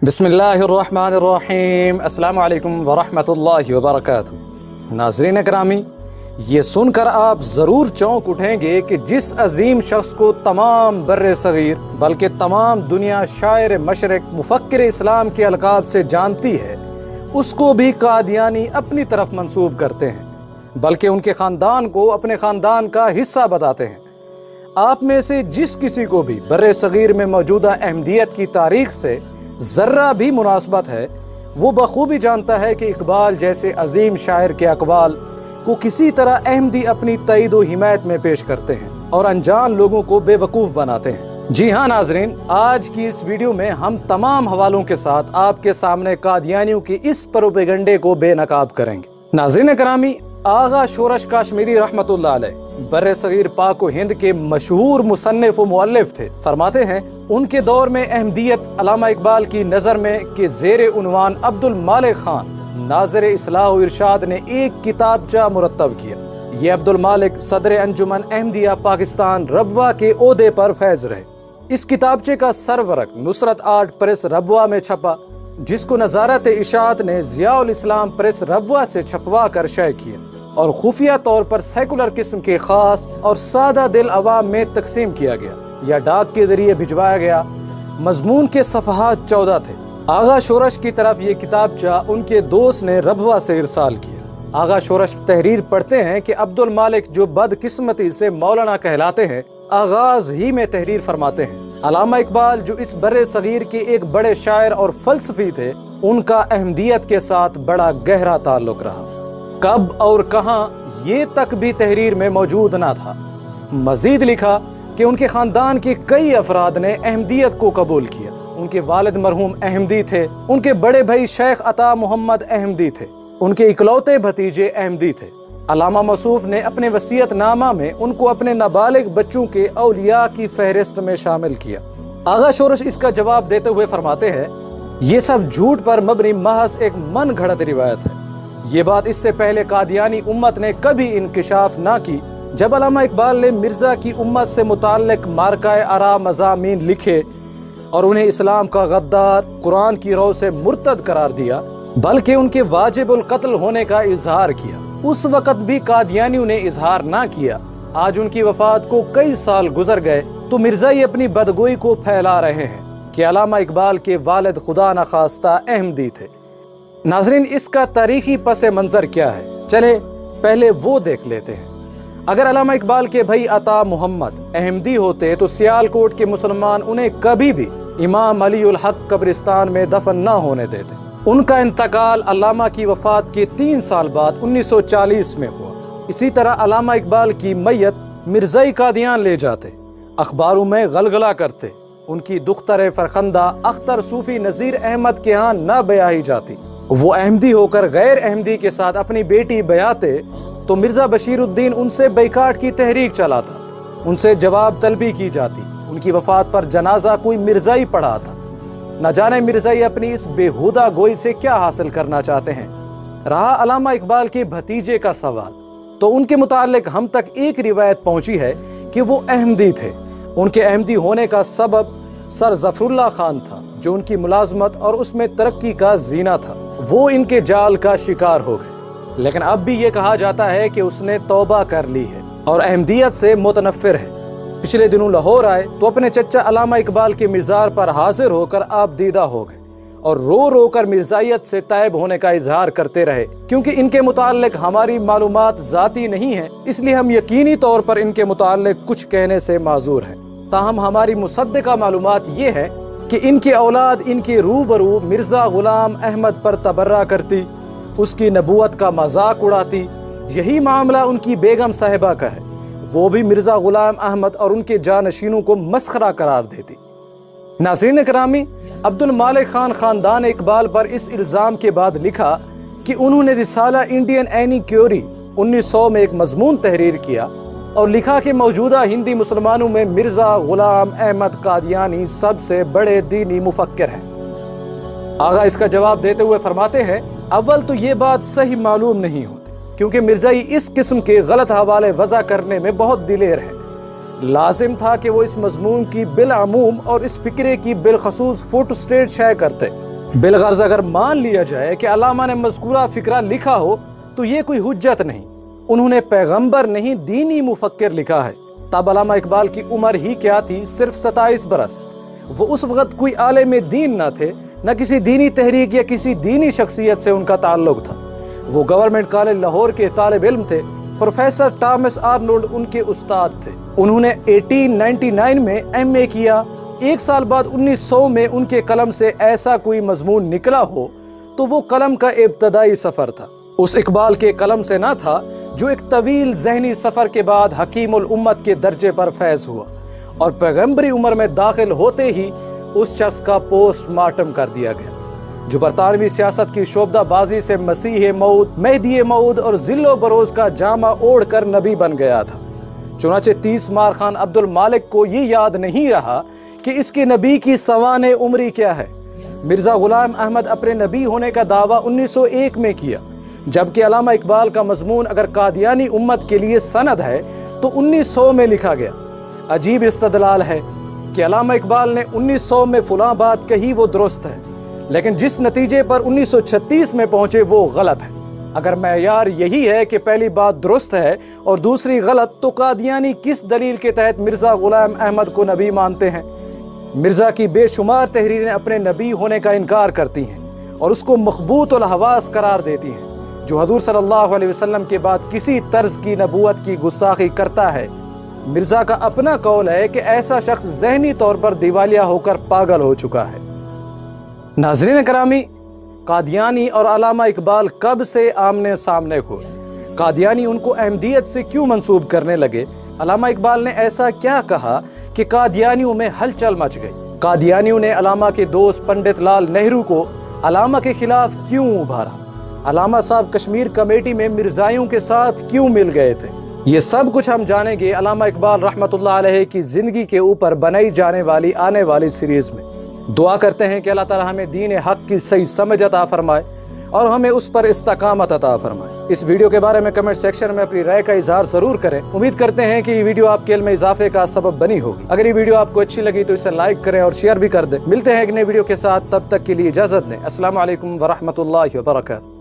बिस्मिल्लाहिर्रहमानिर्रहीम अस्सलामु अलैकुम वरहमतुल्लाहि वबरकातुहू। नाज़रीन करामी, ये सुनकर आप ज़रूर चौंक उठेंगे कि जिस अजीम शख्स को तमाम बर्रे सगीर बल्कि तमाम दुनिया शायर मशरिक मुफक्किर इस्लाम के अलकाब से जानती है, उसको भी कादियानी अपनी तरफ मंसूब करते हैं, बल्कि उनके ख़ानदान को अपने ख़ानदान का हिस्सा बताते हैं। आप में से जिस किसी को भी बर्रे सगीर में मौजूदा अहमदियत की तारीख से ज़र्रा भी मुनासबत है, वो बखूबी जानता है कि इकबाल जैसे अजीम शायर के अक़वाल को किसी तरह अहमदी अपनी तईद व हिमायत में पेश करते हैं और अनजान लोगों को बेवकूफ़ बनाते हैं। जी हाँ नाजरीन, आज की इस वीडियो में हम तमाम हवालों के साथ आपके सामने कादियानियों की इस प्रोपेगेंडे को बेनकाब करेंगे। नाजरीन करामी, आगा शोरश काश्मीरी रहमतुल्लाह अलैह बर्रे सगीर पाक व हिंद के मशहूर मुसन्निफ व मुअल्लिफ थे। फरमाते हैं, उनके दौर में अहमदियत अल्लामा इकबाल की नज़र में के ज़ेरे उन्वान अब्दुल मालिक खान नाज़िर इस्लाह व इरशाद ने एक किताबचा मुरत्तब किया। ये अब्दुल मालिक सदर अंजुमन अहमदिया पाकिस्तान रबवा के ओहदे पर फैज रहे। इस किताबचे का सरवरक नुसरत आर्ट प्रेस रबवा में छपा, जिसको नज़ारत इशाअत ने ज़ियाउल इस्लाम प्रेस रबवा से छपवा कर शाये किया और खुफिया तौर पर सेकुलर किस्म के खास और सादा दिल अवाम में तकसीम किया गया या डाक के जरिए भिजवाया गया। मजमून के सफ़हात 14 थे। आगा शोरश की तरफ ये किताबचा उनके दोस्त ने रबवा से इरसाल किया। आगा शोरश तहरीर पढ़ते हैं कि अब्दुल मालिक जो बदकिस्मती से मौलाना कहलाते हैं, आगाज ही में तहरीर फरमाते हैं, अल्लामा इकबाल जो इस बर्रे सगीर के एक बड़े शायर और फलसफी थे, उनका अहमदियत के साथ बड़ा गहरा ताल्लुक रहा। कब और कहां ये तक भी तहरीर में मौजूद ना था। मजीद लिखा कि उनके खानदान के कई अफराद ने अहमदियत को कबूल किया। उनके वालिद मरहूम अहमदी थे, उनके बड़े भाई शेख अता मोहम्मद अहमदी थे, उनके इकलौते भतीजे अहमदी थे। अल्लामा मसूफ ने अपने वसीयत नामा में उनको अपने नाबालिग बच्चों के औलिया की फहरिस्त में शामिल किया। आगा शोरश इसका जवाब देते हुए फरमाते हैं, ये सब झूठ पर मबनी महज एक मन घड़त रिवायत है। ये बात इससे पहले कादियानी उम्मत ने कभी इंकिशाफ ना की। जब अल्लामा इकबाल ने मिर्जा की उम्मत से मुताल्लिक मार्काए आरा मज़ामीन लिखे और उन्हें इस्लाम का गद्दार, कुरान की रो से मुर्तद करार दिया, बल्कि उनके वाजिबुल कत्ल होने का इजहार किया, उस वक़्त भी कादियानियों ने इजहार ना किया। आज उनकी वफात को कई साल गुजर गए तो मिर्जाई अपनी बदगोई को फैला रहे हैं कि अल्लामा इकबाल के वालिद खुदा न खास्ता अहमदी थे। नाजरीन, इसका तारीखी पस मंजर क्या है, चले पहले वो देख लेते हैं। अगर अल्लामा इकबाल के भाई अता मोहम्मद अहमदी होते तो सियालकोट के मुसलमान उन्हें कभी भी इमाम अली उल हक कब्रिस्तान में दफन न होने देते। उनका इंतकाल अल्लामा की वफात के 3 साल बाद 1940 में हुआ। इसी तरह अल्लामा इकबाल की मैयत मिर्जाई कादियान ले जाते, अखबारों में गलगला करते, उनकी दुख्तर फरखंदा अख्तर सूफी नज़ीर अहमद के यहाँ न बयाही जाती। वो अहमदी होकर गैर अहमदी के साथ अपनी बेटी बयाते तो मिर्जा बशीरुद्दीन उनसे बैकाट की तहरीक चलाता, उनसे जवाब तलबी की जाती। उनकी वफात पर जनाजा कोई मिर्जाई पढ़ा था। न जाने मिर्जाई अपनी इस बेहुदा गोई से क्या हासिल करना चाहते हैं। रहा अल्लामा इकबाल के भतीजे का सवाल, तो उनके मुतालिक हम तक एक रिवायत पहुंची है कि वो अहमदी थे। उनके अहमदी होने का सबब सर जफरुल्लाह खान था, जो उनकी मुलाजमत और उसमें तरक्की का जीना था। वो इनके जाल का शिकार हो गए, लेकिन अब भी ये कहा जाता है कि उसने तौबा कर ली है और अहमदियत से मुतनफ़िर है। पिछले दिनों लाहौर आए तो अपने चचा अल्लामा इकबाल के मिज़ार पर हाजिर होकर आप दीदा हो गए और रो रो कर मिर्जाइयत से तायब होने का इजहार करते रहे। क्योंकि इनके मुताल्लिक हमारी मालूमात ज़ाती नहीं है, इसलिए हम यकीनी तौर पर इनके मुताल्लिक कुछ कहने से माजूर हैं। ताहम हमारी मुसद्दिका मालूमात ये है कि इनकी औलाद इनके रूबरू मिर्जा गुलाम अहमद पर तबर्रा करती, उसकी नबूवत का मजाक उड़ाती। यही मामला उनकी बेगम साहिबा का है, वो भी मिर्जा गुलाम अहमद और उनके जानशीनों को मस्खरा करार देती। नाज़रीन करामी, अब्दुल मालिक खान खानदान इकबाल पर इस इल्ज़ाम के बाद लिखा कि उन्होंने रिसाला इंडियन एनीक्योरी 1900 में एक मजमून तहरीर किया और लिखा कि मौजूदा हिंदी मुसलमानों में मिर्जा गुलाम अहमद कादियानी सबसे बड़े दीनी मुफक्किर हैं। आगा इसका जवाब देते हुए फरमाते हैं, अव्वल तो ये बात सही मालूम नहीं होती, क्योंकि मिर्जाई इस किस्म के गलत हवाले वज़ा करने में बहुत दिलेर है। लाजिम था कि वो इस मजमून की बिलअमूम और इस फिक्रे की बिलखसूस फोटो स्टेट शाये करते بالغرض اگر مان لیا جائے کہ علامہ نے مذکورہ فکرہ لکھا ہو تو یہ کوئی حجت نہیں، انہوں نے پیغمبر نہیں دینی مفکر لکھا ہے۔ تب علامہ اقبال کی عمر ہی کیا تھی، صرف 27 برس۔ وہ اس وقت کوئی عالم دین نہ تھے، نہ کسی دینی تحریک یا کسی دینی شخصیت سے ان کا تعلق تھا۔ وہ گورنمنٹ کالج لاہور کے طالب علم تھے، پروفیسر ٹامس آرنولڈ ان کے استاد تھے۔ انہوں نے 1899 میں MA کیا۔ ایک سال بعد 1900 میں ان کے قلم سے ایسا کوئی مضمون نکلا ہو تو وہ قلم کا ابتدائی سفر تھا، اس اقبال کے قلم سے نہ تھا جو ایک طویل ذہنی سفر کے بعد حکیم الامت کے درجے پر فیض ہوا اور پیغمبری عمر میں داخل ہوتے ہی اس شخص کا پوسٹ مارٹم کر دیا گیا جو برطانوی سیاست کی شعبدہ بازی سے مسیح موعود، مہدی موعود اور ذل و بروز کا جامہ اوڑھ کر نبی بن گیا تھا۔ چنانچہ 30 مار خان عبد المالک کو یہ یاد نہیں رہا کہ اس کے نبی کی سوانح عمری کیا ہے۔ مرزا غلام احمد اپنے نبی ہونے کا دعویٰ 1901 میں کیا، جبکہ علامہ اقبال کا مضمون اگر قادیانی امت کے لیے سند ہے تو 1900 میں لکھا گیا۔ عجیب استدلال ہے کہ علامہ اقبال نے 1900 میں فلاں بات کہی وہ درست ہے، لیکن جس نتیجے پر 1936 میں پہنچے وہ غلط ہے۔ اگر معیار یہی ہے کہ پہلی بات درست ہے اور دوسری غلط، تو قادیانی کس دلیل کے تحت مرزا غلام احمد کو نبی مانتے ہیں؟ مرزا کی بے شمار تحریریں اپنے نبی ہونے کا انکار کرتی ہیں اور اس کو مخبوط الحواس قرار دیتی ہیں، جو حضور صلی اللہ علیہ وسلم کے بعد کسی طرز کی نبوت کی گستاخی کرتا ہے۔ مرزا کا اپنا قول ہے کہ ایسا شخص ذہنی طور پر دیوالیہ ہو کر پاگل ہو چکا ہے۔ ناظرین کرامی، قادیانی اور علامہ اقبال کب سے آمنے سامنے ہوئے؟ قادیانی ان کو احمدیت سے کیوں منسوب کرنے لگے؟ علامہ اقبال نے ایسا کیا کہا کہ قادیانیوں میں ہلچل مچ گئی؟ قادیانیوں نے علامہ کے دوست پنڈت لال نہرو کو علامہ کے خلاف کیوں ابھارا؟ علامہ صاحب کشمیر کمیٹی میں مرزائیوں کے ساتھ کیوں مل گئے تھے؟ یہ سب کچھ ہم جانیں گے علامہ اقبال رحمۃ اللہ علیہ کی زندگی کے اوپر بنائی جانے والی آنے والی سیریز میں۔ دعا کرتے ہیں کہ اللہ تعالی ہمیں دین حق کی صحیح سمجھ عطا فرمائے اور ہمیں اس پر استقامت عطا فرمائے۔ اس ویڈیو کے بارے میں کمنٹ سیکشن میں اپنی رائے کا اظہار ضرور کریں۔ امید کرتے ہیں کہ یہ ویڈیو آپ کے علم میں اضافے کا سبب بنی ہوگی۔ اگر یہ ویڈیو آپ کو اچھی لگی تو اسے لائک کریں اور شیئر بھی کر دیں۔ ملتے ہیں ایک نئے ویڈیو کے ساتھ، تب تک کے لیے اجازت دیں۔ السلام علیکم ورحمۃ اللہ وبرکاتہ۔